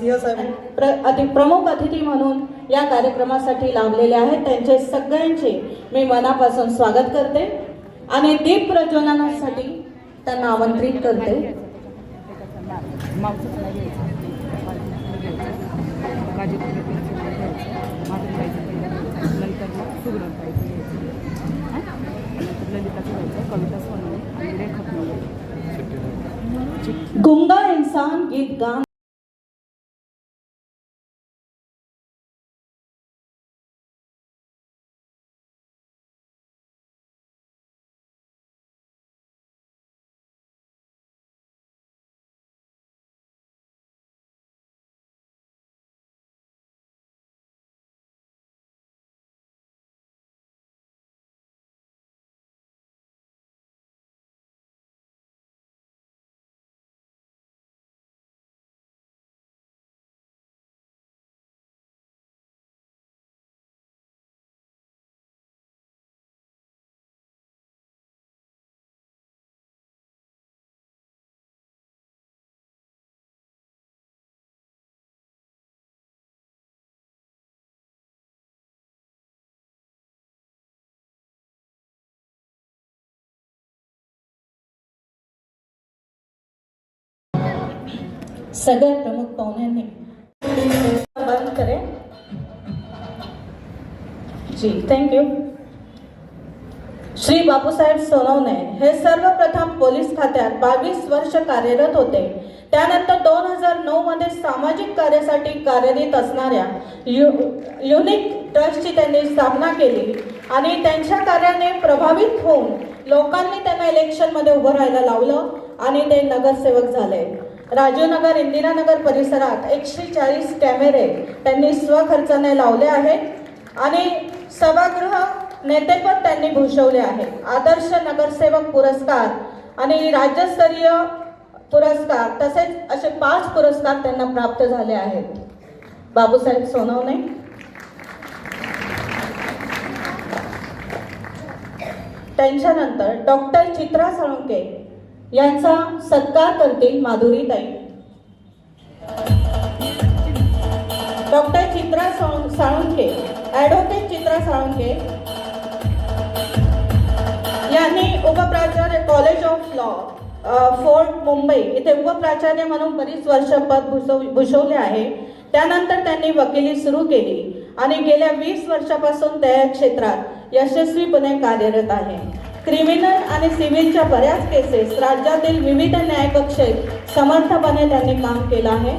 सिंह साहेब प्रमुख अतिथी म्हणून या कार्यक्रमासाठी लाभलेले आहेत. त्यांचे सगळ्यांचे मी मनापासून स्वागत करते आणि दीप प्रज्वलनासाठी त्यांना आमंत्रित करते. गुंगा इंसान गीत गान सगळ्या प्रमुख पाहुण्यांनी बंद करें जी. थँक्यू. श्री बापूसाहेब सोनवणे हे सर्वप्रथम पोलीस खात्यात 22 वर्ष कार्यरत होते. त्यानंतर 2009 मध्ये सामाजिक कार्यासाठी कार्यरत असणाऱ्या युनिक ट्रस्टची त्यांनी स्थापना केली आणि त्यांच्या कार्याने प्रभावित होऊन लोकांनी त्यांना इलेक्शनमध्ये उभं राहायला लावलं आणि ते नगरसेवक झाले. राजीवनगर इंदिरानगर परिसरात 140 कॅमेरे त्यांनी स्वखर्चाने लावले आहेत आणि सभागृह नेतेपद त्यांनी भूषवले आहे. आदर्श नगरसेवक पुरस्कार आणि राज्यस्तरीय पुरस्कार तसेच असे 5 पुरस्कार त्यांना प्राप्त झाले आहेत. बापूसाहेब सोनवणे. त्यांच्यानंतर डॉक्टर चित्रा साळुंके यांचा सत्कार करतील माधुरीताई. डॉक्टर चित्रा साळुंके, ॲडव्होकेट चित्रा साळुंके यांनी उपप्राचार्य college of law fort Mumbai इथे उपप्राचार्य म्हणून बरीच वर्ष पद भूषवले आहे. त्यानंतर त्यांनी वकिली सुरू केली आणि गेल्या 20 वर्षापासून त्या क्षेत्रात यशस्वीपणे कार्यरत आहे. क्रिमिनल आणि सिव्हिलच्या बऱ्याच केसेस राज्यातील विविध न्यायकक्षेत समर्थपणे त्यांनी काम केलं आहे.